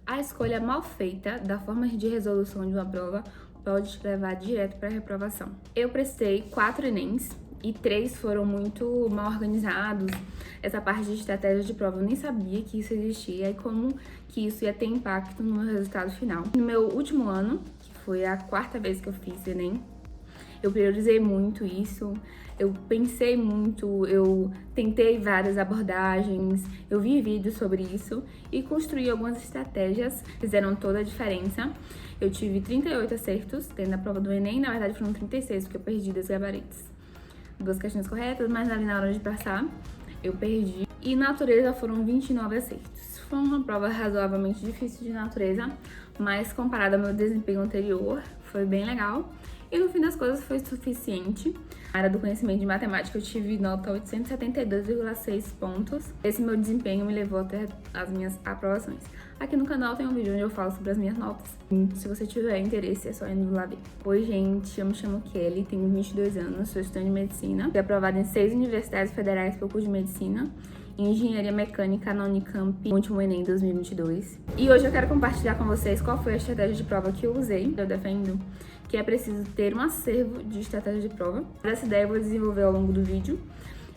A escolha mal feita da forma de resolução de uma prova pode te levar direto para a reprovação. Eu prestei 4 Enems e 3 foram muito mal organizados. Essa parte de estratégia de prova eu nem sabia que isso existia e como que isso ia ter impacto no meu resultado final. No meu último ano, que foi a 4ª vez que eu fiz Enem, eu priorizei muito isso, eu pensei muito, eu tentei várias abordagens, eu vi vídeos sobre isso e construí algumas estratégias que fizeram toda a diferença. Eu tive 38 acertos dentro da prova do Enem, na verdade foram 36, porque eu perdi 2 gabaritos. 2 questões corretas, mas ali na hora de passar, eu perdi. E natureza foram 29 acertos. Foi uma prova razoavelmente difícil de natureza, mas comparada ao meu desempenho anterior, foi bem legal. E no fim das coisas foi suficiente. Na área do conhecimento de matemática eu tive nota 872,6 pontos. Esse meu desempenho me levou até as minhas aprovações. Aqui no canal tem um vídeo onde eu falo sobre as minhas notas. Se você tiver interesse, é só ir lá ver. Oi, gente, eu me chamo Kelly, tenho 22 anos, sou estudante de medicina. Fui aprovada em 6 universidades federais pelo curso de medicina. Em engenharia mecânica na Unicamp, no último Enem 2022. E hoje eu quero compartilhar com vocês qual foi a estratégia de prova que eu usei. Eu defendo que é preciso ter um acervo de estratégia de prova. Essa ideia eu vou desenvolver ao longo do vídeo.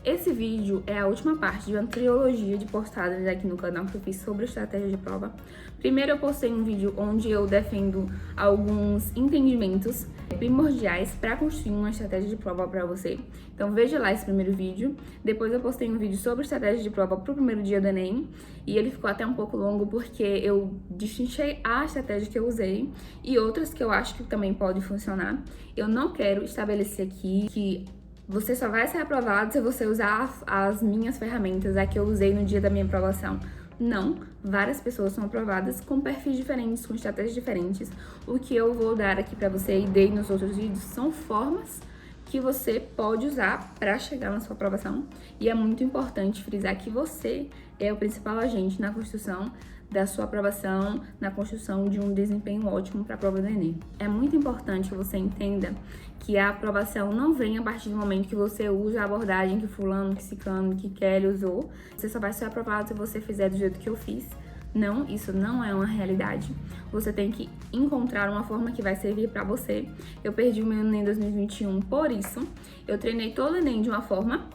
Esse vídeo é a última parte de uma trilogia de postagens aqui no canal que eu fiz sobre estratégia de prova. Primeiro eu postei um vídeo onde eu defendo alguns entendimentos primordiais para construir uma estratégia de prova para você. Então veja lá esse primeiro vídeo. Depois eu postei um vídeo sobre estratégia de prova para o primeiro dia do Enem. E ele ficou até um pouco longo porque eu destrinchei a estratégia que eu usei e outras que eu acho que também podem funcionar. Eu não quero estabelecer aqui que você só vai ser aprovado se você usar as minhas ferramentas, a que eu usei no dia da minha aprovação. Não, várias pessoas são aprovadas com perfis diferentes, com estratégias diferentes. O que eu vou dar aqui pra você e dei nos outros vídeos são formas que você pode usar para chegar na sua aprovação. E é muito importante frisar que você é o principal agente na construção da sua aprovação, na construção de um desempenho ótimo para a prova do Enem. É muito importante que você entenda que a aprovação não vem a partir do momento que você usa a abordagem que fulano, que ciclano, que Kelly usou. Você só vai ser aprovado se você fizer do jeito que eu fiz. Não, isso não é uma realidade. Você tem que encontrar uma forma que vai servir para você. Eu perdi o meu Enem 2021 por isso. Eu treinei todo o Enem de uma forma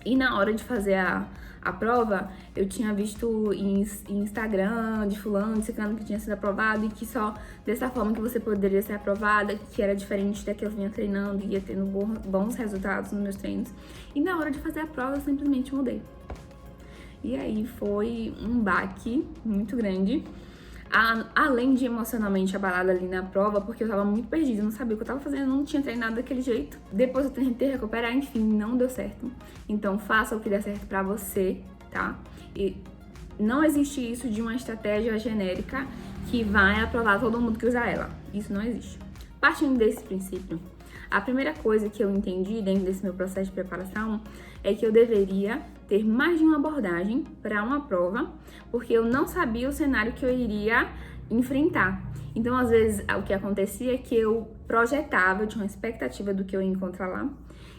e na hora de fazer a prova, eu tinha visto em Instagram de fulano, de ciclano que tinha sido aprovado e que só dessa forma que você poderia ser aprovada, que era diferente da que eu vinha treinando e ia tendo bons resultados nos meus treinos. E na hora de fazer a prova, eu simplesmente mudei. E aí foi um baque muito grande, além de emocionalmente abalada ali na prova, porque eu tava muito perdida, não sabia o que eu tava fazendo, não tinha treinado daquele jeito. Depois eu tentei recuperar, enfim, não deu certo. Então faça o que der certo pra você, tá? E não existe isso de uma estratégia genérica que vai aprovar todo mundo que usa ela. Isso não existe. Partindo desse princípio, a primeira coisa que eu entendi dentro desse meu processo de preparação é que eu deveria ter mais de uma abordagem para uma prova, porque eu não sabia o cenário que eu iria enfrentar. Então, às vezes, o que acontecia é que eu projetava, eu tinha uma expectativa do que eu ia encontrar lá,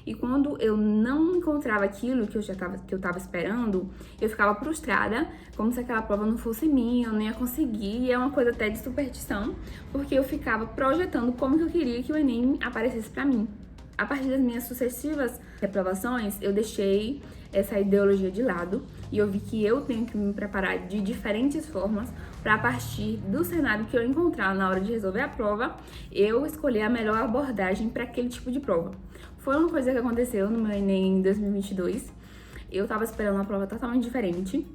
e quando eu não encontrava aquilo que eu tava esperando, eu ficava frustrada, como se aquela prova não fosse minha, eu não ia conseguir, e é uma coisa até de superstição, porque eu ficava projetando como que eu queria que o Enem aparecesse para mim. A partir das minhas sucessivas reprovações, eu deixei essa ideologia de lado e eu vi que eu tenho que me preparar de diferentes formas para, a partir do cenário que eu encontrar na hora de resolver a prova, eu escolher a melhor abordagem para aquele tipo de prova. Foi uma coisa que aconteceu no meu Enem em 2022. Eu tava esperando uma prova totalmente diferente.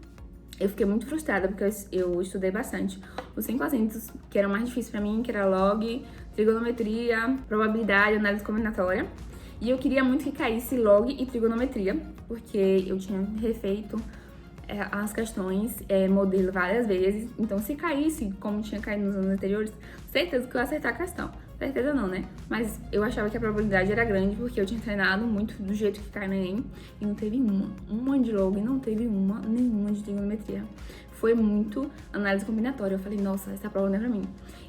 Eu fiquei muito frustrada porque eu estudei bastante os 5 assentos que eram mais difíceis pra mim, que era log, trigonometria, probabilidade, análise combinatória. E eu queria muito que caísse log e trigonometria, porque eu tinha refeito as questões, modelo várias vezes. Então, se caísse, como tinha caído nos anos anteriores, certeza que eu ia acertar a questão. Certeza não, né? Mas eu achava que a probabilidade era grande, porque eu tinha treinado muito do jeito que cai no Enem. E não teve uma de log, não teve nenhuma de trigonometria. Foi muito análise combinatória. Eu falei, nossa, essa prova não é pra mim.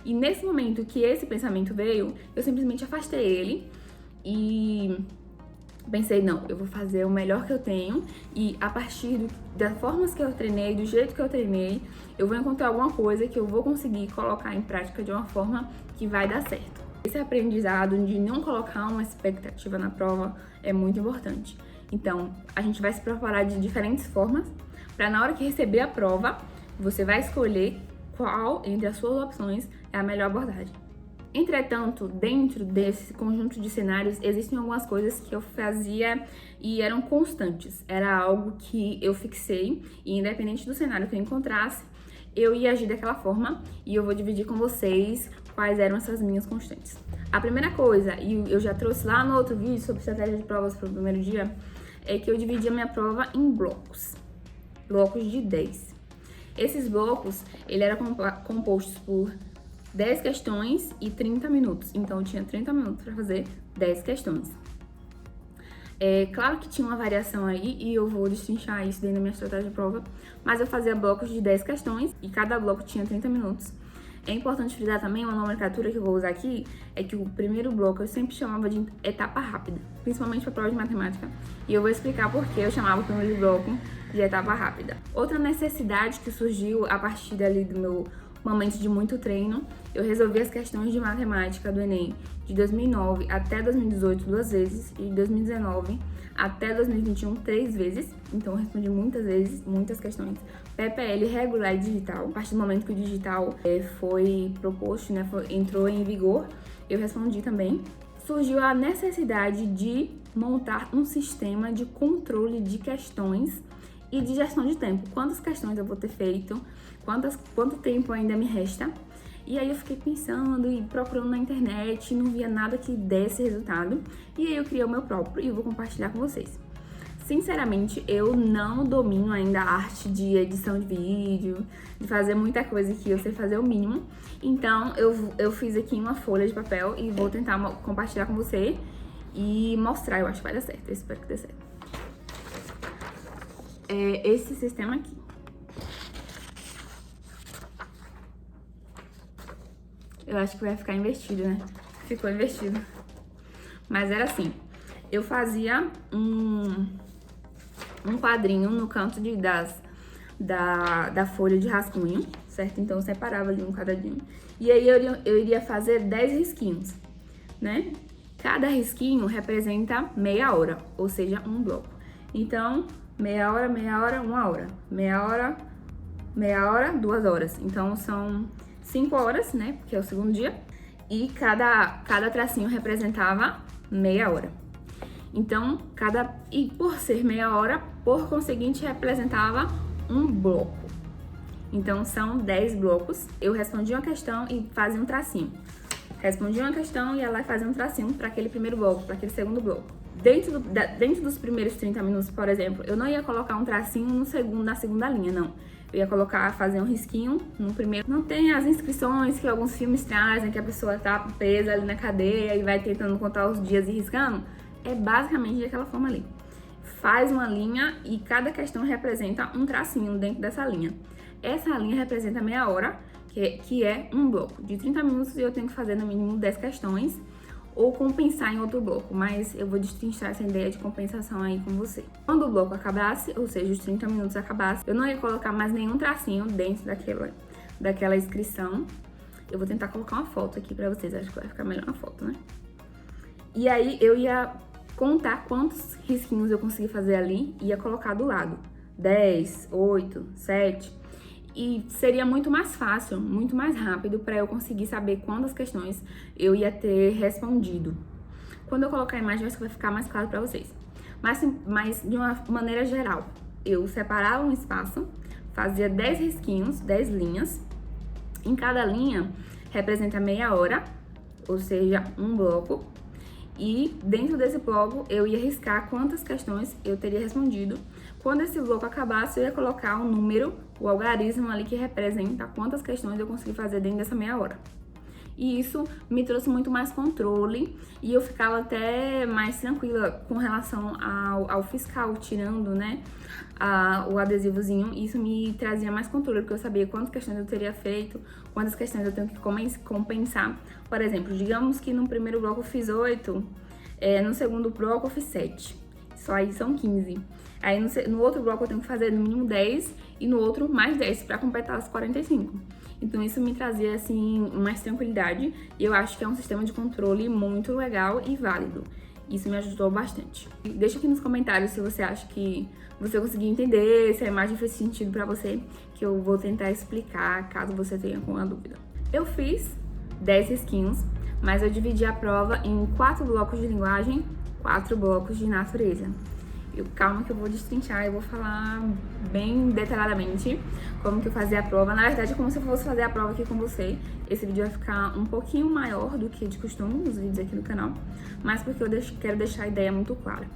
E nesse momento que esse pensamento veio, eu simplesmente afastei ele e Pensei, não, eu vou fazer o melhor que eu tenho e a partir das formas que eu treinei, do jeito que eu treinei, eu vou encontrar alguma coisa que eu vou conseguir colocar em prática de uma forma que vai dar certo. Esse aprendizado de não colocar uma expectativa na prova é muito importante. Então, a gente vai se preparar de diferentes formas para na hora que receber a prova, você vai escolher qual entre as suas opções é a melhor abordagem. Entretanto, dentro desse conjunto de cenários, existem algumas coisas que eu fazia e eram constantes. Era algo que eu fixei e independente do cenário que eu encontrasse, eu ia agir daquela forma e eu vou dividir com vocês quais eram essas minhas constantes. A primeira coisa, e eu já trouxe lá no outro vídeo sobre estratégia de provas para o primeiro dia, é que eu dividi a minha prova em blocos de 10. Esses blocos, ele era compostos por 10 questões e 30 minutos. Então, eu tinha 30 minutos para fazer 10 questões. É claro que tinha uma variação aí e eu vou destrinchar isso dentro da minha estratégia de prova, mas eu fazia blocos de 10 questões e cada bloco tinha 30 minutos. É importante frisar também, uma nomenclatura que eu vou usar aqui, é que o primeiro bloco eu sempre chamava de etapa rápida, principalmente para prova de matemática, e eu vou explicar por que eu chamava o primeiro bloco de etapa rápida. Outra necessidade que surgiu a partir ali do meu momento de muito treino, eu resolvi as questões de matemática do Enem de 2009 até 2018 2 vezes e de 2019 até 2021 3 vezes. Então eu respondi muitas vezes, muitas questões PPL regular e digital. A partir do momento que o digital foi proposto, né, entrou em vigor, eu respondi também. Surgiu a necessidade de montar um sistema de controle de questões e de gestão de tempo. Quantas questões eu vou ter feito? Quanto tempo ainda me resta? E aí eu fiquei pensando e procurando na internet, não via nada que desse resultado. E aí eu criei o meu próprio e eu vou compartilhar com vocês. Sinceramente, eu não domino ainda a arte de edição de vídeo, de fazer muita coisa que eu sei fazer o mínimo. Então, eu fiz aqui uma folha de papel e vou tentar compartilhar com você e mostrar. Eu acho que vai dar certo, eu espero que dê certo. É esse sistema aqui. Eu acho que vai ficar invertido, né? Ficou invertido. Mas era assim, eu fazia um quadrinho no canto da folha de rascunho, certo? Então eu separava ali um quadradinho. E aí eu iria fazer 10 risquinhos, né? Cada risquinho representa meia hora, ou seja, um bloco. Então, meia hora, 1 hora. Meia hora, 2 horas. Então são 5 horas, né? Porque é o segundo dia. E cada tracinho representava meia hora. Então, e por ser meia hora, por conseguinte, representava um bloco. Então, são 10 blocos. Eu respondia uma questão e fazia um tracinho. Respondia uma questão e ela fazia um tracinho para aquele primeiro bloco, para aquele segundo bloco. Dentro dos primeiros 30 minutos, por exemplo, eu não ia colocar um tracinho na segunda linha, não. Eu ia fazer um risquinho no primeiro. Não tem as inscrições que alguns filmes trazem, que a pessoa tá presa ali na cadeia e vai tentando contar os dias e riscando. É basicamente daquela forma ali. Faz uma linha e cada questão representa um tracinho dentro dessa linha. Essa linha representa meia hora, que é um bloco de 30 minutos e eu tenho que fazer no mínimo 10 questões ou compensar em outro bloco, mas eu vou destrinchar essa ideia de compensação aí com você. Quando o bloco acabasse, ou seja, os 30 minutos acabassem, eu não ia colocar mais nenhum tracinho dentro daquela inscrição. Eu vou tentar colocar uma foto aqui pra vocês, acho que vai ficar melhor na foto, né? E aí eu ia contar quantos risquinhos eu consegui fazer ali e ia colocar do lado. 10, 8, 7... E seria muito mais fácil, muito mais rápido para eu conseguir saber quantas questões eu ia ter respondido. Quando eu colocar a imagem, acho que vai ficar mais claro para vocês. Mas de uma maneira geral, eu separava um espaço, fazia 10 risquinhos, 10 linhas. Em cada linha representa meia hora, ou seja, um bloco. E dentro desse bloco eu ia riscar quantas questões eu teria respondido. Quando esse bloco acabasse, eu ia colocar um número, o algarismo ali que representa quantas questões eu consegui fazer dentro dessa meia hora. E isso me trouxe muito mais controle e eu ficava até mais tranquila com relação ao fiscal, tirando, né, o adesivozinho. Isso me trazia mais controle, porque eu sabia quantas questões eu teria feito, quantas questões eu tenho que compensar. Por exemplo, digamos que no primeiro bloco eu fiz 8, no segundo bloco eu fiz 7. só aí são 15. Aí no outro bloco eu tenho que fazer no mínimo 10 e no outro mais 10 para completar as 45. Então isso me trazia, assim, mais tranquilidade e eu acho que é um sistema de controle muito legal e válido. Isso me ajudou bastante. Deixa aqui nos comentários se você acha que você conseguiu entender, se a imagem fez sentido pra você, que eu vou tentar explicar caso você tenha alguma dúvida. Eu fiz 10 risquinhos, mas eu dividi a prova em 4 blocos de linguagem, 4 blocos de natureza. Calma que eu vou destrinchar, eu vou falar bem detalhadamente como que eu fazia a prova. Na verdade, é como se eu fosse fazer a prova aqui com você. Esse vídeo vai ficar um pouquinho maior do que de costume nos vídeos aqui no canal, mas porque eu quero deixar a ideia muito clara.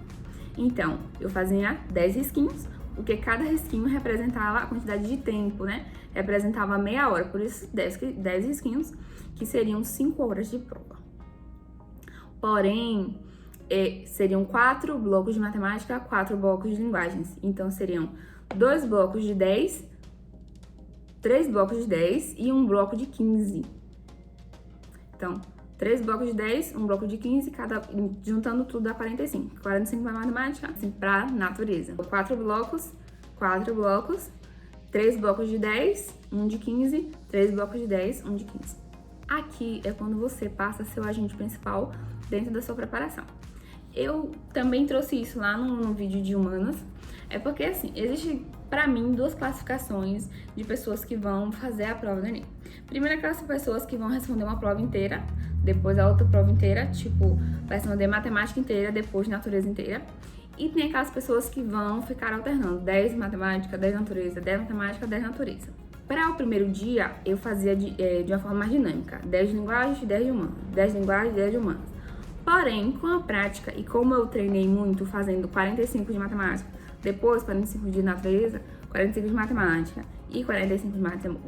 Então, eu fazia 10 risquinhos, porque cada risquinho representava a quantidade de tempo, né? Representava meia hora, por isso 10 risquinhos, que seriam 5 horas de prova. Porém, seriam 4 blocos de matemática, 4 blocos de linguagens. Então, seriam 2 blocos de 10, 3 blocos de 10 e 1 bloco de 15. Então, 3 blocos de 10, 1 bloco de 15, juntando tudo dá 45. 45 para matemática, assim, para natureza. 4 blocos, 3 blocos de 10, 1 de 15, 3 blocos de 10, 1 de 15. Aqui é quando você passa a ser o agente principal dentro da sua preparação. Eu também trouxe isso lá no vídeo de humanas, é porque assim, existe pra mim 2 classificações de pessoas que vão fazer a prova do Enem. Primeiro, aquelas pessoas que vão responder uma prova inteira, depois a outra prova inteira, tipo, vai responder matemática inteira, depois natureza inteira. E tem aquelas pessoas que vão ficar alternando 10 matemática, 10 natureza, 10 matemática, 10 natureza. Para o primeiro dia, eu fazia de uma forma mais dinâmica, 10 de linguagem, 10 de humanas, 10 de linguagem, 10 de humanas. Porém, com a prática e como eu treinei muito fazendo 45 de matemática, depois 45 de natureza, 45 de matemática e 45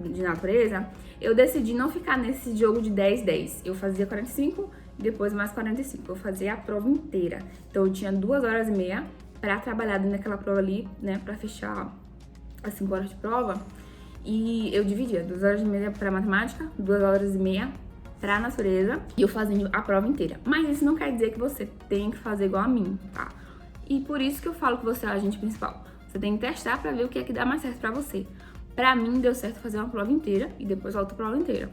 de natureza, eu decidi não ficar nesse jogo de 10-10. Eu fazia 45 e depois mais 45. Eu fazia a prova inteira. Então eu tinha 2 horas e meia para trabalhar dentro daquela prova ali, né, para fechar as 5 horas de prova. E eu dividia 2 horas e meia para matemática, 2 horas e meia para natureza e eu fazendo a prova inteira. Mas isso não quer dizer que você tem que fazer igual a mim, tá? E por isso que eu falo que você é o agente principal. Você tem que testar para ver o que é que dá mais certo para você. Para mim deu certo fazer uma prova inteira e depois a outra prova inteira.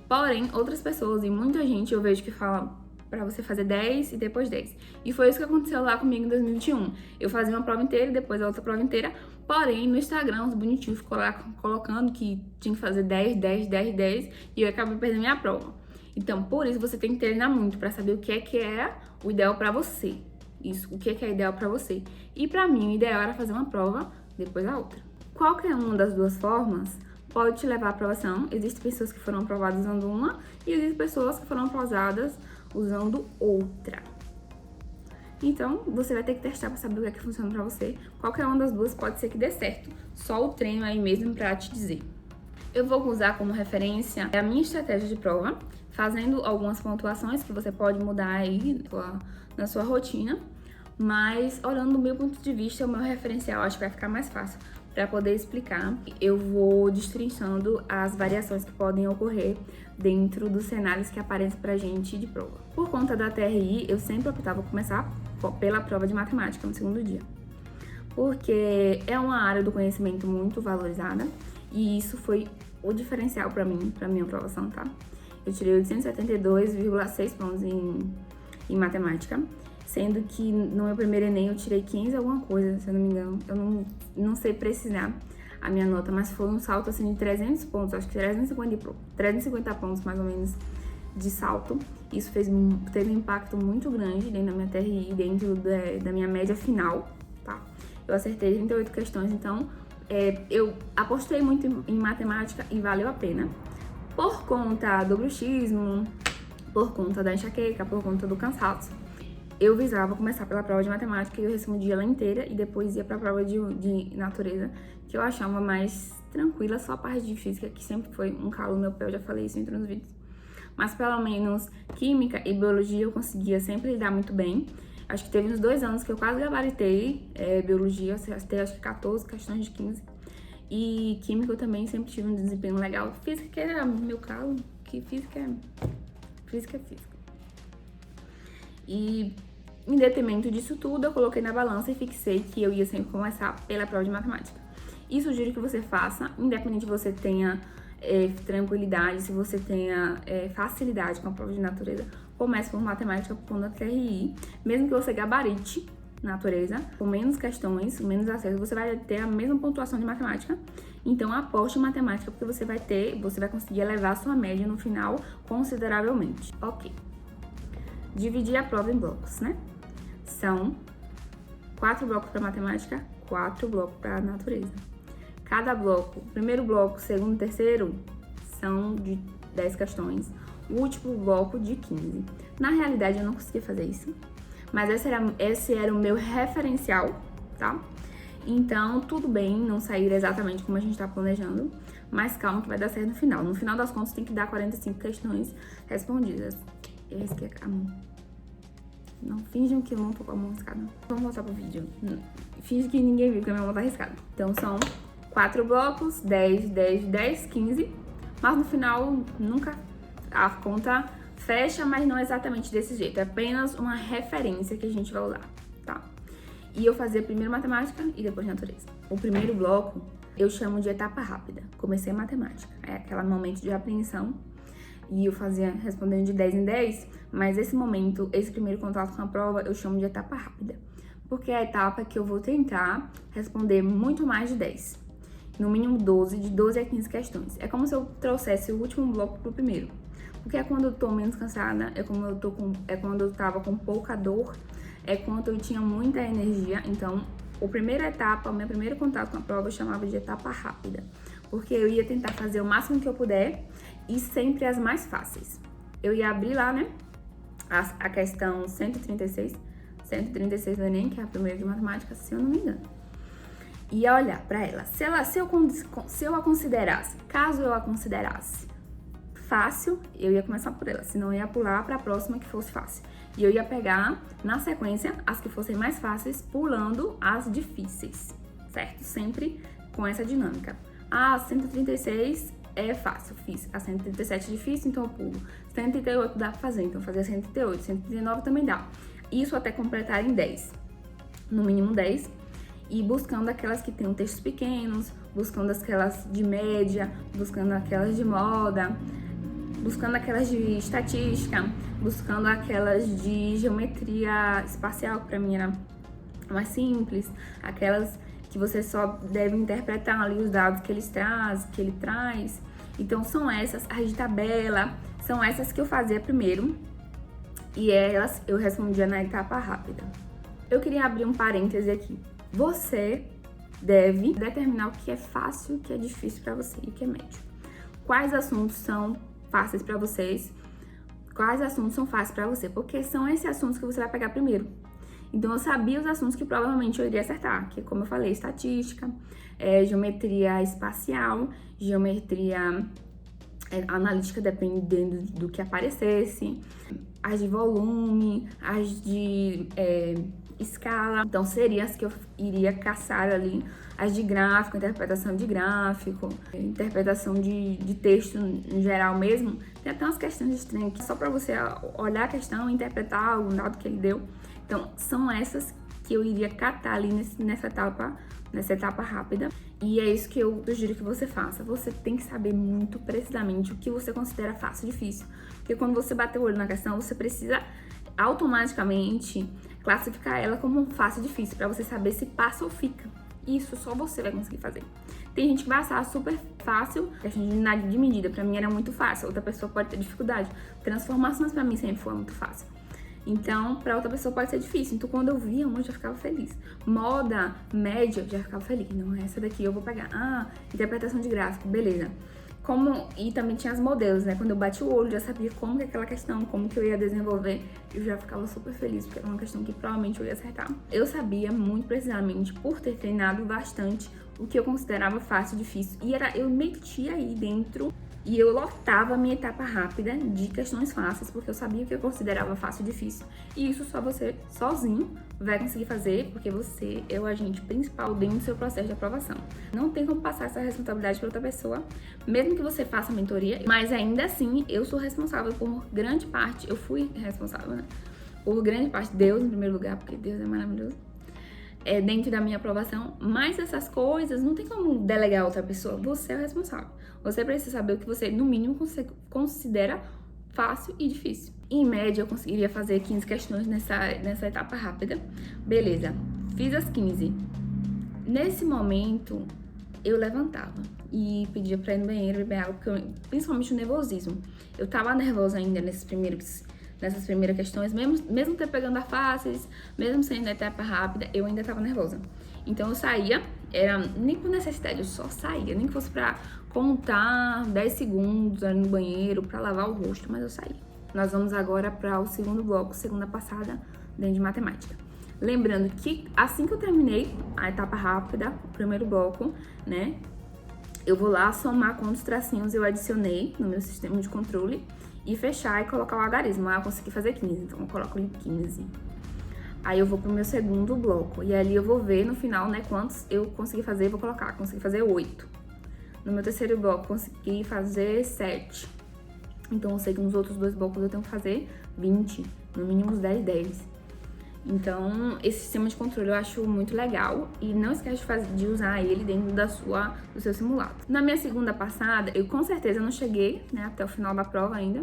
Porém, outras pessoas e muita gente eu vejo que fala para você fazer 10 e depois 10. E foi isso que aconteceu lá comigo em 2021. Eu fazia uma prova inteira e depois a outra prova inteira. Porém, no Instagram, os bonitinhos ficou lá colocando que tinha que fazer 10, 10, 10, 10 e eu acabei perdendo minha prova. Então, por isso, você tem que treinar muito para saber o que é o ideal para você. Isso, o que é ideal para você. E para mim, o ideal era fazer uma prova, depois a outra. Qualquer uma das 2 formas pode te levar à aprovação. Existem pessoas que foram aprovadas usando uma e existem pessoas que foram aprovadas usando outra. Então, você vai ter que testar para saber o que é que funciona para você. Qualquer uma das 2 pode ser que dê certo. Só o treino aí mesmo para te dizer. Eu vou usar como referência a minha estratégia de prova, fazendo algumas pontuações que você pode mudar aí na sua rotina, mas olhando do meu ponto de vista, o meu referencial acho que vai ficar mais fácil para poder explicar. Eu vou destrinchando as variações que podem ocorrer dentro dos cenários que aparecem pra gente de prova. Por conta da TRI, eu sempre optava por começar pela prova de matemática no segundo dia, porque é uma área do conhecimento muito valorizada e isso foi o diferencial pra mim, pra minha aprovação, tá? Eu tirei 872,6 pontos em matemática, sendo que no meu primeiro Enem eu tirei 15 alguma coisa, se eu não me engano. Eu não sei precisar a minha nota, mas foi um salto assim de 300 pontos, acho que 350 pontos mais ou menos de salto. Isso teve um impacto muito grande dentro da minha TRI, dentro da minha média final, tá? Eu acertei 38 questões, então eu apostei muito em matemática e valeu a pena. Por conta do bruxismo, por conta da enxaqueca, por conta do cansaço, eu visava começar pela prova de matemática e eu respondia ela inteira e depois ia pra prova de natureza, que eu achava mais tranquila, só a parte de física, que sempre foi um calo no meu pé, eu já falei isso entre os vídeos. Mas pelo menos química e biologia eu conseguia sempre lidar muito bem. Acho que teve uns 2 anos que eu quase gabaritei biologia, acertei acho que 14 questões de 15. E química eu também sempre tive um desempenho legal. Física que era meu calo, que física é física. E Em detrimento disso tudo, eu coloquei na balança e fixei que eu ia sempre começar pela prova de matemática. E sugiro que você faça, independente de você tenha tranquilidade, se você tenha facilidade com a prova de natureza, comece por matemática por conta da TRI. Mesmo que você gabarite natureza, com menos questões, menos acesso, você vai ter a mesma pontuação de matemática. Então, aposte em matemática, porque você vai conseguir elevar a sua média no final consideravelmente. Ok. Dividir a prova em blocos, né? São 4 blocos para matemática, 4 blocos para natureza. Cada bloco, primeiro bloco, segundo e terceiro, são de 10 questões. O último bloco de 15. Na realidade, eu não consegui fazer isso, mas esse era o meu referencial, tá? Então, tudo bem não sair exatamente como a gente tá planejando, mas calma que vai dar certo no final. No final das contas, tem que dar 45 questões respondidas. Eu risquei a mão. Não, finjam que eu não tô com a mão riscada. Vamos voltar pro vídeo. Finge que ninguém viu que a minha mão tá riscada. Então, são 4 blocos, 10, 10, 10, 15. Mas no final, nunca a conta fecha, mas não exatamente desse jeito. É apenas uma referência que a gente vai usar, tá? E eu fazia primeiro matemática e depois natureza. O primeiro bloco eu chamo de etapa rápida. Comecei matemática. É aquele momento de apreensão. E eu fazia respondendo de 10 em 10, mas esse momento, esse primeiro contato com a prova, eu chamo de etapa rápida. Porque é a etapa que eu vou tentar responder muito mais de 10. No mínimo 12, de 12 a 15 questões. É como se eu trouxesse o último bloco pro primeiro. Porque é quando eu tô menos cansada, é quando eu tava com pouca dor, é quando eu tinha muita energia. Então, a primeira etapa, o meu primeiro contato com a prova, eu chamava de etapa rápida. Porque eu ia tentar fazer o máximo que eu puder e sempre as mais fáceis. Eu ia abrir lá, né, a questão 136 do Enem, que é a primeira de matemática, se eu não me engano. Ia olhar pra ela. Se eu a considerasse, caso eu a considerasse fácil, eu ia começar por ela, senão eu ia pular para a próxima que fosse fácil. E eu ia pegar, na sequência, as que fossem mais fáceis, pulando as difíceis, certo? Sempre com essa dinâmica. Ah, 136 é fácil, fiz. A 137 é difícil, então eu pulo. 138 dá pra fazer, então eu fazia 138. 139 também dá. Isso até completar em 10. No mínimo 10. E buscando aquelas que tem textos pequenos, buscando aquelas de média, buscando aquelas de moda, buscando aquelas de estatística, buscando aquelas de geometria espacial, que pra mim era mais simples, aquelas que você só deve interpretar ali os dados que ele traz. Então são essas, as de tabela, são essas que eu fazia primeiro e elas eu respondia na etapa rápida. Eu queria abrir um parêntese aqui. Você deve determinar o que é fácil, o que é difícil para você e o que é médio. Quais assuntos são fáceis para vocês? Quais assuntos são fáceis para você? Porque são esses assuntos que você vai pegar primeiro. Então, eu sabia os assuntos que provavelmente eu iria acertar, que, como eu falei, estatística, geometria espacial, geometria analítica, dependendo do que aparecesse, as de volume, as de escala. Então, seriam as que eu iria caçar ali, as de gráfico, interpretação de gráfico, interpretação de texto em geral mesmo. Tem até umas questões estranhas aqui, só para você olhar a questão e interpretar o dado que ele deu. Então, são essas que eu iria catar ali nessa etapa rápida. E é isso que eu sugiro que você faça. Você tem que saber muito precisamente o que você considera fácil e difícil. Porque quando você bater o olho na questão, você precisa automaticamente classificar ela como fácil e difícil, para você saber se passa ou fica. Isso só você vai conseguir fazer. Tem gente que vai achar super fácil, questão de medida, pra mim era muito fácil. Outra pessoa pode ter dificuldade. Transformações pra mim sempre foi muito fácil. Então, pra outra pessoa pode ser difícil. Então, quando eu via uma, eu já ficava feliz. Moda, média, eu já ficava feliz. Não, essa daqui eu vou pegar. Ah, interpretação de gráfico, beleza. E também tinha as modelos, né? Quando eu bati o olho, já sabia como que aquela questão, como que eu ia desenvolver. Eu já ficava super feliz, porque era uma questão que provavelmente eu ia acertar. Eu sabia muito precisamente, por ter treinado bastante, o que eu considerava fácil e difícil. E eu metia aí dentro e eu lotava a minha etapa rápida de questões fáceis, porque eu sabia o que eu considerava fácil e difícil. E isso só você, sozinho, vai conseguir fazer, porque você é o agente principal dentro do seu processo de aprovação. Não tem como passar essa responsabilidade para outra pessoa, mesmo que você faça mentoria, mas ainda assim, eu sou responsável por grande parte, eu fui responsável, né? por grande parte, Deus em primeiro lugar, porque Deus é maravilhoso, dentro da minha aprovação, mas essas coisas não tem como delegar a outra pessoa, você é o responsável. Você precisa saber o que você, no mínimo, considera fácil e difícil. Em média, eu conseguiria fazer 15 questões nessa etapa rápida. Beleza, fiz as 15. Nesse momento, eu levantava e pedia pra ir no banheiro, beber água, porque principalmente o nervosismo. Eu tava nervosa ainda nessas primeiras questões, mesmo ter pegando a fáceis, mesmo sendo a etapa rápida, eu ainda tava nervosa. Então eu saía, era nem por necessidade, eu só saía, nem que fosse pra contar 10 segundos ali no banheiro, pra lavar o rosto, mas eu saía. Nós vamos agora para o segundo bloco, segunda passada, dentro de matemática. Lembrando que assim que eu terminei a etapa rápida, o primeiro bloco, né, eu vou lá somar quantos tracinhos eu adicionei no meu sistema de controle e fechar e colocar o algarismo. Ah, eu consegui fazer 15, então eu coloco ali 15. Aí eu vou pro meu segundo bloco e ali eu vou ver no final, né, quantos eu consegui fazer e vou colocar. Consegui fazer 8. No meu terceiro bloco, consegui fazer 7. Então eu sei que nos outros 2 blocos eu tenho que fazer 20, no mínimo uns 10. Então, esse sistema de controle eu acho muito legal e não esquece de usar ele dentro do seu simulado. Na minha segunda passada, eu com certeza não cheguei, né, até o final da prova ainda.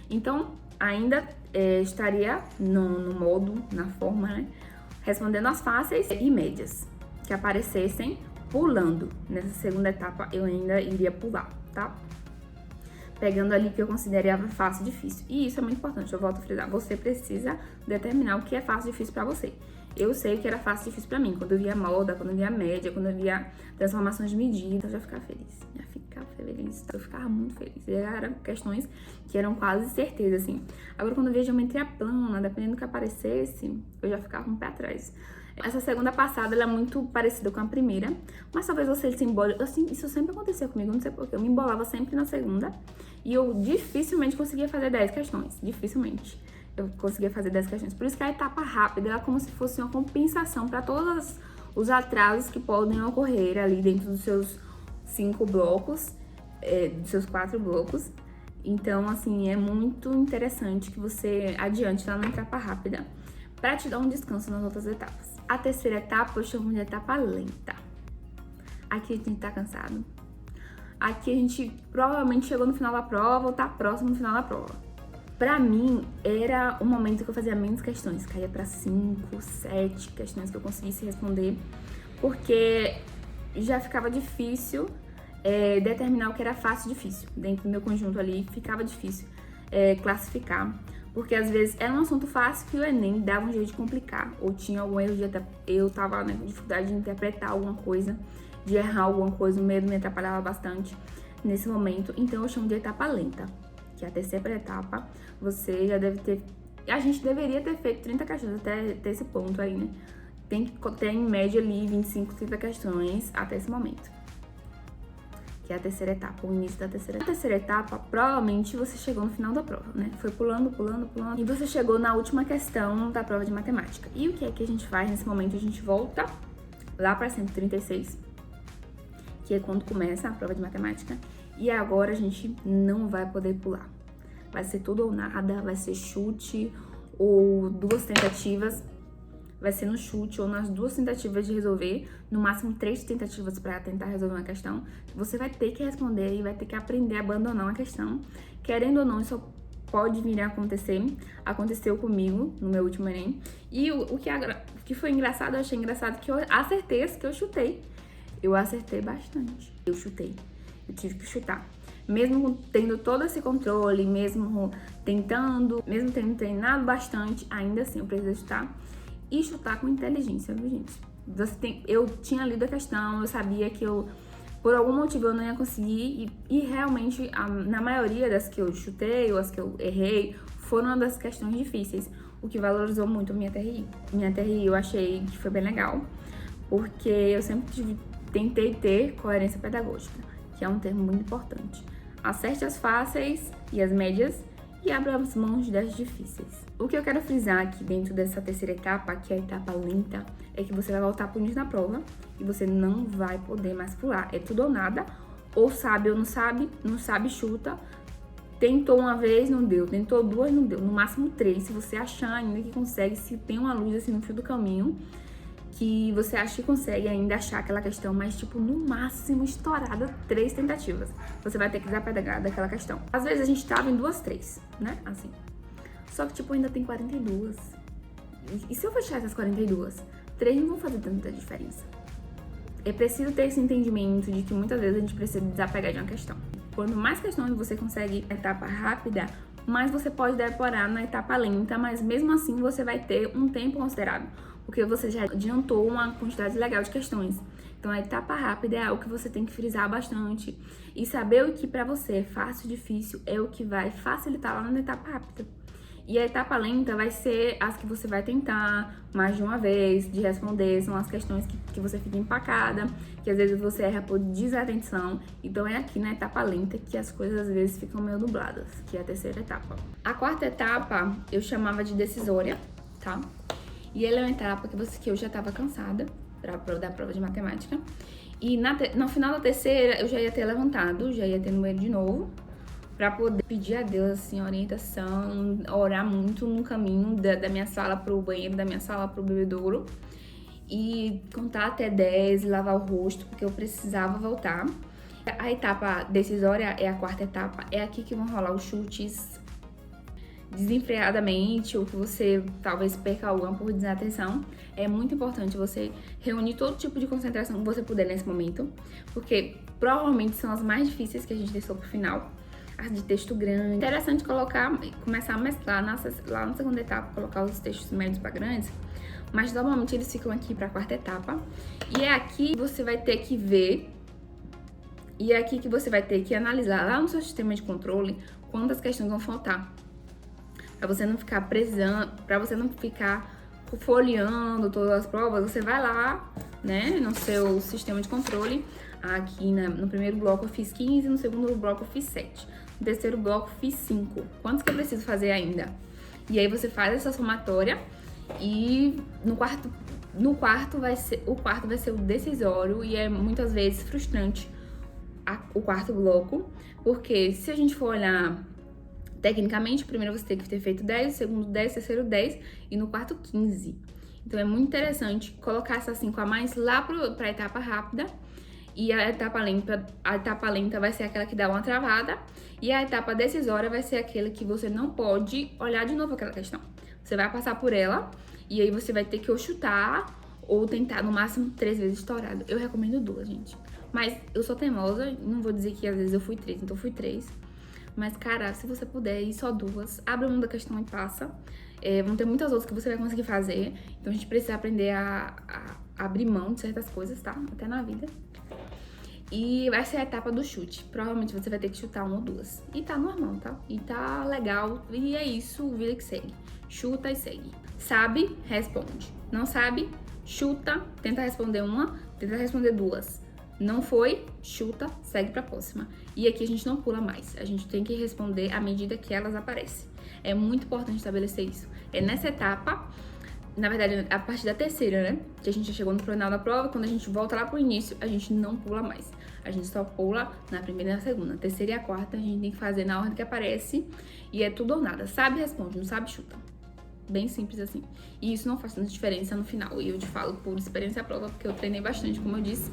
Então, ainda estaria no modo, na forma, né, respondendo as fáceis e médias que aparecessem pulando. Nessa segunda etapa, eu ainda iria pular, tá? Pegando ali que eu considerava fácil e difícil. E isso é muito importante, eu volto a frisar. Você precisa determinar o que é fácil e difícil pra você. Eu sei que era fácil e difícil pra mim. Quando eu via moda, quando eu via média, quando eu via transformações de medida, eu já ficava feliz. Eu ficava muito feliz. E eram questões que eram quase certeza, assim. Agora, quando eu via geometria plana, dependendo do que aparecesse, eu já ficava um pé atrás. Essa segunda passada, ela é muito parecida com a primeira, mas talvez você se embole. Assim, isso sempre acontecia comigo, não sei porquê. Eu me embolava sempre na segunda e eu dificilmente conseguia fazer 10 questões. Dificilmente eu conseguia fazer 10 questões. Por isso que a etapa rápida, ela é como se fosse uma compensação para todos os atrasos que podem ocorrer ali dentro dos seus 5 blocos, dos seus 4 blocos. Então, assim, é muito interessante que você adiante lá na etapa rápida para te dar um descanso nas outras etapas. A terceira etapa eu chamo de etapa lenta. Aqui a gente tá cansado. Aqui a gente provavelmente chegou no final da prova ou tá próximo do final da prova. Pra mim, era o momento que eu fazia menos questões. Caía pra 5, 7 questões que eu conseguisse responder. Porque já ficava difícil determinar o que era fácil e difícil. Dentro do meu conjunto ali, ficava difícil classificar. Porque às vezes era um assunto fácil que o Enem dava um jeito de complicar. Ou tinha algum erro eu tava com dificuldade de interpretar alguma coisa, de errar alguma coisa, o medo me atrapalhava bastante nesse momento. Então eu chamo de etapa lenta, que é a terceira etapa. Você já deve ter... A gente deveria ter feito 30 questões até esse ponto aí, né? Tem que ter em média ali 25, 30 questões até esse momento. Que é a terceira etapa, o início da terceira etapa. Na terceira etapa, provavelmente você chegou no final da prova, né? Foi pulando, e você chegou na última questão da prova de matemática. E o que é que a gente faz nesse momento? A gente volta lá para 136, que é quando começa a prova de matemática. E agora a gente não vai poder pular. Vai ser tudo ou nada, vai ser chute ou 2 tentativas. Vai ser no chute ou nas 2 tentativas de resolver, no máximo 3 tentativas para tentar resolver uma questão. Você vai ter que responder e vai ter que aprender a abandonar uma questão. Querendo ou não, isso pode vir a acontecer. Aconteceu comigo no meu último Enem. E o que foi engraçado, eu achei engraçado que eu acertei as que eu chutei. Eu acertei bastante. Eu tive que chutar. Mesmo tendo todo esse controle, mesmo tendo treinado bastante, ainda assim eu preciso chutar. E chutar com inteligência, viu, gente? Eu tinha lido a questão, eu sabia que por algum motivo eu não ia conseguir. E realmente, na maioria das que eu chutei ou as que eu errei, foram uma das questões difíceis. O que valorizou muito a minha TRI. Minha TRI eu achei que foi bem legal, porque eu sempre tentei ter coerência pedagógica, que é um termo muito importante. Acerte as fáceis e as médias e abra as mãos das difíceis. O que eu quero frisar aqui dentro dessa terceira etapa, que é a etapa lenta, é que você vai voltar pro início da prova e você não vai poder mais pular. É tudo ou nada, ou sabe ou não sabe, chuta, tentou uma vez, não deu. Tentou duas, não deu. No máximo 3, se você achar ainda que consegue, se tem uma luz assim no fio do caminho, que você acha que consegue ainda achar aquela questão, mas tipo, no máximo estourada 3 tentativas. Você vai ter que desapegar daquela questão. Às vezes a gente tava em 2, 3, né? Assim. Só que tipo, ainda tem 42. E se eu fechar essas 42, 3 não vão fazer tanta diferença. É preciso ter esse entendimento de que muitas vezes a gente precisa desapegar de uma questão. Quanto mais questões você consegue na etapa rápida, mais você pode decorar na etapa lenta, mas mesmo assim você vai ter um tempo considerável, porque você já adiantou uma quantidade legal de questões. Então a etapa rápida é algo que você tem que frisar bastante e saber o que pra você é fácil, difícil, é o que vai facilitar lá na etapa rápida. E a etapa lenta vai ser as que você vai tentar mais de uma vez de responder, são as questões que você fica empacada, que às vezes você erra por desatenção. Então é aqui na etapa lenta que as coisas às vezes ficam meio nubladas, que é a terceira etapa. A quarta etapa eu chamava de decisória, tá? E ela é uma etapa que eu já estava cansada da prova de matemática. E no final da terceira eu já ia ter levantado, já ia ter no banheiro de novo, pra poder pedir a Deus, assim, orientação, orar muito no caminho da minha sala pro banheiro, da minha sala pro bebedouro. E contar até 10, lavar o rosto, porque eu precisava voltar. A etapa decisória é a quarta etapa. É aqui que vão rolar os chutes desenfreadamente, ou que você talvez perca alguma por desatenção. É muito importante você reunir todo tipo de concentração que você puder nesse momento, porque provavelmente são as mais difíceis que a gente deixou pro final. As de texto grande. Interessante começar a mesclar lá na segunda etapa, colocar os textos médios para grandes, mas normalmente eles ficam aqui para a quarta etapa. E é aqui que você vai ter que ver, e é aqui que você vai ter que analisar lá no seu sistema de controle quantas questões vão faltar. Para você não ficar presando, para você não ficar folheando todas as provas, você vai lá, né, no seu sistema de controle. Aqui no primeiro bloco eu fiz 15, no segundo bloco eu fiz 7. No terceiro bloco fiz 5. Quantos que eu preciso fazer ainda? E aí você faz essa somatória e o quarto vai ser o decisório, e é muitas vezes frustrante o quarto bloco, porque se a gente for olhar tecnicamente, primeiro você tem que ter feito 10, segundo 10, terceiro 10 e no quarto 15. Então é muito interessante colocar essas 5 a mais lá para a etapa rápida. E a etapa lenta vai ser aquela que dá uma travada, e a etapa decisória vai ser aquela que você não pode olhar de novo aquela questão. Você vai passar por ela, e aí você vai ter que ou chutar, ou tentar no máximo 3 vezes estourado. Eu recomendo 2, gente. Mas eu sou teimosa, não vou dizer que às vezes eu fui 3, então eu fui 3. Mas, cara, se você puder ir só 2, abre mão da questão e passa. Vão ter muitas outras que você vai conseguir fazer. Então a gente precisa aprender a abrir mão de certas coisas, tá? Até na vida. E vai ser a etapa do chute. Provavelmente você vai ter que chutar 1 ou 2. E tá normal, tá? E tá legal. E é isso, vida que segue. Chuta e segue. Sabe? Responde. Não sabe? Chuta, tenta responder 1, tenta responder 2. Não foi? Chuta, segue pra próxima. E aqui a gente não pula mais. A gente tem que responder à medida que elas aparecem. É muito importante estabelecer isso. É nessa etapa, na verdade, a partir da terceira, né? Que a gente já chegou no final da prova, quando a gente volta lá pro início, a gente não pula mais. A gente só pula na primeira e na segunda. A terceira e a quarta a gente tem que fazer na ordem que aparece. E é tudo ou nada. Sabe, responde. Não sabe, chuta. Bem simples assim. E isso não faz tanta diferença no final. E eu te falo por experiência prova, porque eu treinei bastante, como eu disse.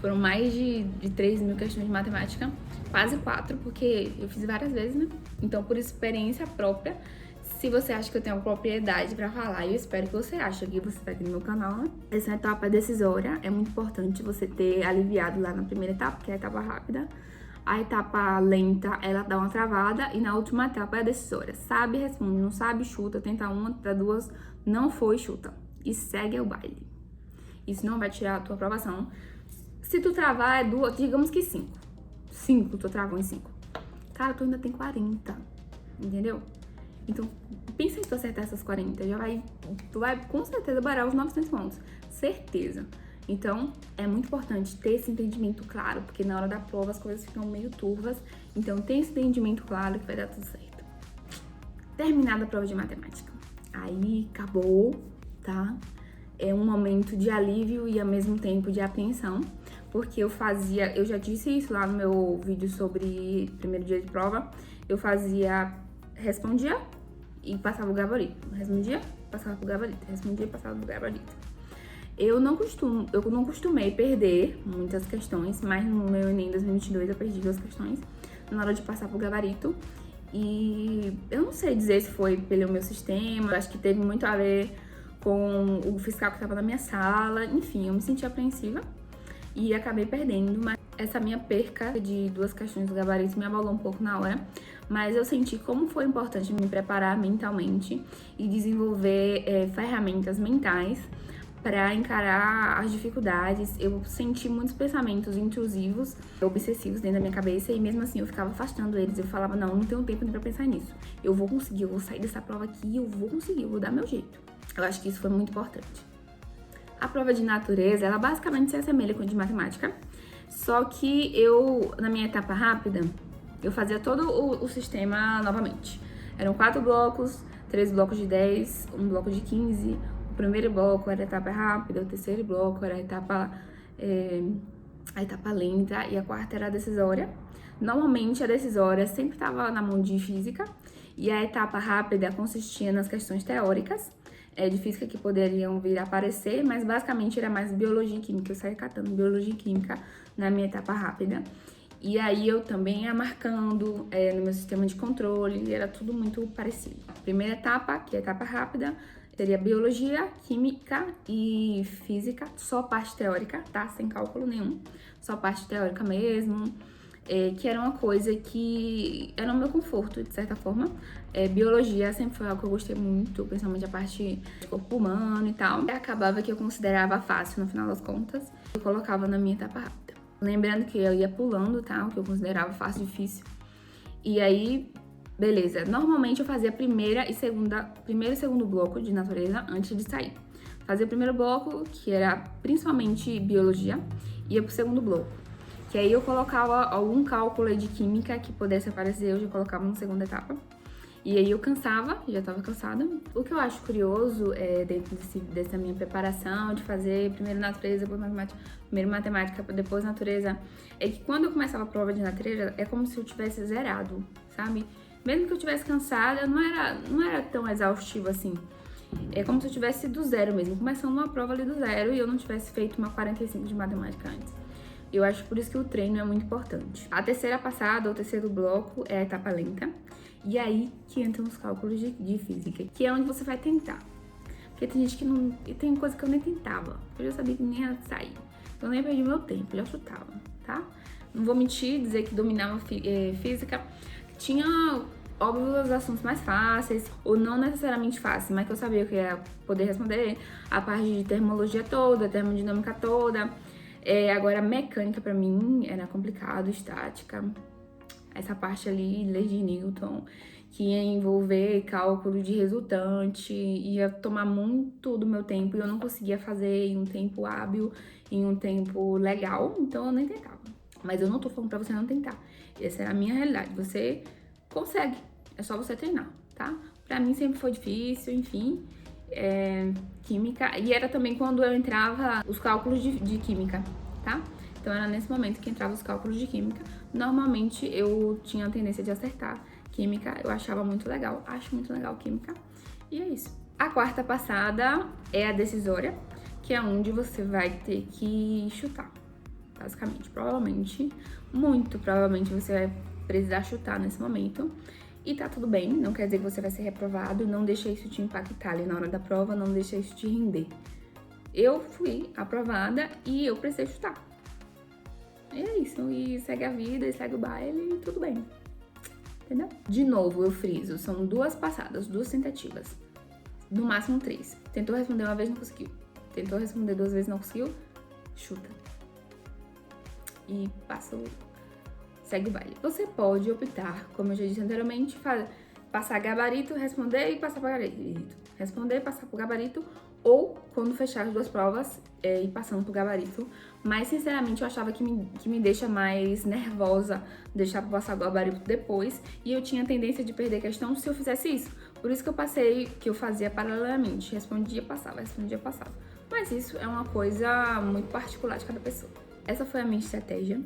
Foram mais de 3.000 questões de matemática. Quase 4, porque eu fiz várias vezes, né? Então, por experiência própria, se você acha que eu tenho propriedade pra falar, eu espero que você ache, que você tá aqui no meu canal, né? Essa etapa decisória é muito importante você ter aliviado lá na primeira etapa, que é a etapa rápida. A etapa lenta, ela dá uma travada, e na última etapa é a decisória. Sabe, responde, não sabe, chuta, tenta 1, tenta 2, não foi, chuta. E segue o baile. Isso não vai tirar a tua aprovação. Se tu travar, é 2, digamos que 5. 5, tu travou em 5. Cara, tu ainda tem 40, entendeu? Então, pensa em tu acertar essas 40, tu vai com certeza barar os 900 pontos. Certeza. Então, é muito importante ter esse entendimento claro, porque na hora da prova as coisas ficam meio turvas. Então, tem esse entendimento claro que vai dar tudo certo. Terminada a prova de matemática. Aí, acabou, tá? É um momento de alívio e ao mesmo tempo de apreensão, porque eu já disse isso lá no meu vídeo sobre primeiro dia de prova, eu respondia e passava o gabarito. Respondia, passava pro gabarito. Respondia e passava pro gabarito. Eu não costumei perder muitas questões, mas no meu Enem 2022 eu perdi 2 questões na hora de passar pro gabarito. E eu não sei dizer se foi pelo meu sistema, eu acho que teve muito a ver com o fiscal que estava na minha sala. Enfim, eu me senti apreensiva e acabei perdendo, mas essa minha perca de 2 questões do gabarito me abalou um pouco na hora, mas eu senti como foi importante me preparar mentalmente e desenvolver ferramentas mentais para encarar as dificuldades. Eu senti muitos pensamentos intrusivos, obsessivos dentro da minha cabeça e mesmo assim eu ficava afastando eles. Eu falava, não tenho tempo nem pra pensar nisso. Eu vou conseguir, eu vou sair dessa prova aqui, eu vou conseguir, eu vou dar meu jeito. Eu acho que isso foi muito importante. A prova de natureza, ela basicamente se assemelha com a de matemática, só que na minha etapa rápida, eu fazia todo o sistema novamente. Eram 4 blocos, 3 blocos de 10, um bloco de 15, o primeiro bloco era a etapa rápida, o terceiro bloco era a etapa lenta e a quarta era a decisória. Normalmente a decisória sempre estava na mão de física e a etapa rápida consistia nas questões teóricas de física que poderiam vir a aparecer, mas basicamente era mais biologia e química. Eu saía catando biologia e química na minha etapa rápida. E aí eu também ia marcando no meu sistema de controle, e era tudo muito parecido. A primeira etapa, que é a etapa rápida, seria biologia, química e física, só parte teórica, tá? Sem cálculo nenhum, só parte teórica mesmo. Que era uma coisa que era o meu conforto, de certa forma. Biologia sempre foi algo que eu gostei muito, principalmente a parte de corpo humano e tal. E acabava que eu considerava fácil, no final das contas, eu colocava na minha etapa rápida. Lembrando que eu ia pulando, tá? O que eu considerava fácil e difícil. E aí, beleza. Normalmente eu fazia primeiro e segundo bloco de natureza antes de sair. Fazia o primeiro bloco, que era principalmente biologia, e ia pro segundo bloco. Que aí eu colocava algum cálculo de química que pudesse aparecer, eu já colocava na segunda etapa. E aí eu cansava, já tava cansada. O que eu acho curioso dentro dessa minha preparação de fazer primeiro natureza, depois matemática, primeiro matemática, depois natureza, é que quando eu começava a prova de natureza, é como se eu tivesse zerado, sabe? Mesmo que eu tivesse cansada, não era tão exaustivo assim. É como se eu tivesse do zero mesmo, começando uma prova ali do zero e eu não tivesse feito uma 45 de matemática antes. Eu acho por isso que o treino é muito importante. A terceira passada, ou terceiro bloco, é a etapa lenta. E aí que entram os cálculos de física, que é onde você vai tentar. Porque tem gente que não... E tem coisa que eu nem tentava. Eu já sabia que nem ia sair. Então eu nem perdi meu tempo, já chutava, tá? Não vou mentir, dizer que dominava física. Tinha, óbvio, os assuntos mais fáceis, ou não necessariamente fáceis, mas que eu sabia que eu ia poder responder. A parte de termologia toda, termodinâmica toda. Agora, mecânica pra mim era complicado, estática, essa parte ali, leis de Newton, que ia envolver cálculo de resultante, ia tomar muito do meu tempo e eu não conseguia fazer em um tempo hábil, em um tempo legal, então eu nem tentava. Mas eu não tô falando pra você não tentar, essa é a minha realidade, você consegue, é só você treinar, tá? Pra mim sempre foi difícil, enfim. Química, e era também quando eu entrava os cálculos de química, tá? Então era nesse momento que entrava os cálculos de química. Normalmente eu tinha a tendência de acertar química, eu achava muito legal, acho muito legal química, e é isso. A quarta passada é a decisória, que é onde você vai ter que chutar, basicamente. Provavelmente, muito provavelmente você vai precisar chutar nesse momento. E tá tudo bem, não quer dizer que você vai ser reprovado, não deixa isso te impactar ali na hora da prova, não deixa isso te render. Eu fui aprovada e eu precisei chutar. E é isso, e segue a vida, e segue o baile, e tudo bem. Entendeu? De novo, eu friso, são 2 passadas, 2 tentativas. No máximo 3. Tentou responder uma vez, não conseguiu. Tentou responder 2 vezes, não conseguiu, chuta. E passa segue o baile. Você pode optar, como eu já disse anteriormente, passar gabarito, responder e passar para gabarito. Responder, passar para o gabarito, ou quando fechar as 2 provas, ir passando para o gabarito. Mas, sinceramente, eu achava que me deixa mais nervosa deixar para passar o gabarito depois. E eu tinha tendência de perder questão se eu fizesse isso. Por isso que eu fazia paralelamente. Respondia, passava, respondia, passava. Mas isso é uma coisa muito particular de cada pessoa. Essa foi a minha estratégia.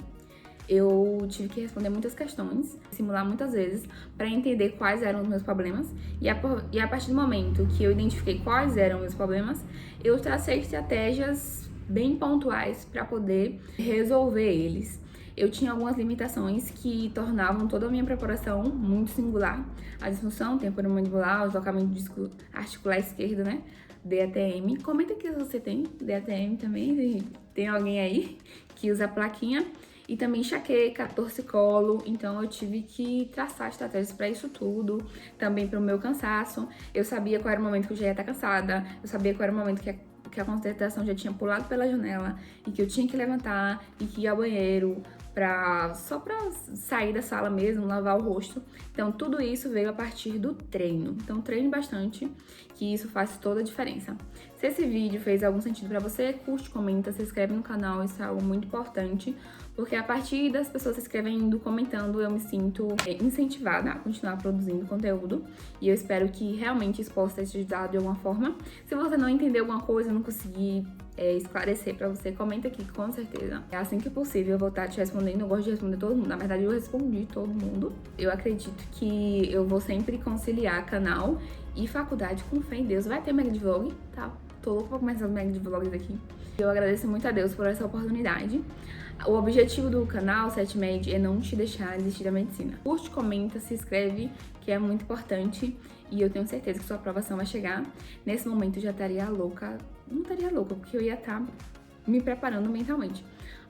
eu tive que responder muitas questões, simular muitas vezes, para entender quais eram os meus problemas. E a partir do momento que eu identifiquei quais eram os meus problemas, eu tracei estratégias bem pontuais para poder resolver eles. Eu tinha algumas limitações que tornavam toda a minha preparação muito singular. A disfunção temporomandibular, o deslocamento do disco articular esquerdo, né? DATM. Comenta aqui se você tem DATM também, tem alguém aí que usa a plaquinha. E também enxaqueca, torcicolo, então eu tive que traçar estratégias para isso tudo, também para o meu cansaço. Eu sabia qual era o momento que eu já ia estar cansada, eu sabia qual era o momento que a concentração já tinha pulado pela janela e que eu tinha que levantar e que ir ao banheiro só pra sair da sala mesmo, lavar o rosto. Então tudo isso veio a partir do treino. Então treine bastante, que isso faz toda a diferença. Se esse vídeo fez algum sentido pra você, curte, comenta, se inscreve no canal, isso é algo muito importante, porque a partir das pessoas se inscrevendo, comentando, eu me sinto incentivada a continuar produzindo conteúdo e eu espero que realmente isso possa ter te ajudado de alguma forma. Se você não entender alguma coisa, não conseguir esclarecer pra você, comenta aqui, com certeza. É assim que possível eu vou estar te respondendo. Eu gosto de responder todo mundo, na verdade eu respondi todo mundo. Eu acredito que eu vou sempre conciliar canal e faculdade com fé em Deus. Vai ter mega de vlog, tá? Tô louca pra começar os mega de vlogs aqui. Eu agradeço muito a Deus por essa oportunidade. O objetivo do canal 7med é não te deixar desistir da medicina. Curte, comenta, se inscreve, que é muito importante. E eu tenho certeza que sua aprovação vai chegar. Nesse momento eu já estaria louca. Não estaria louca, porque eu ia estar me preparando mentalmente.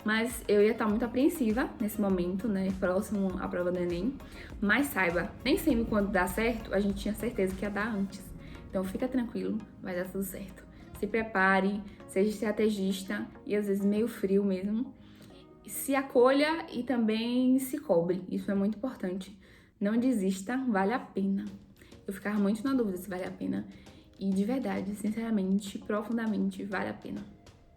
Mas eu ia estar muito apreensiva nesse momento, né? Próximo à prova do Enem. Mas saiba, nem sempre quando dá certo, a gente tinha certeza que ia dar antes. Então fica tranquilo, vai dar tudo certo. Se prepare, seja estrategista e às vezes meio frio mesmo. Se acolha e também se cobre, isso é muito importante. Não desista, vale a pena. Eu ficava muito na dúvida se vale a pena. E de verdade, sinceramente, profundamente, vale a pena.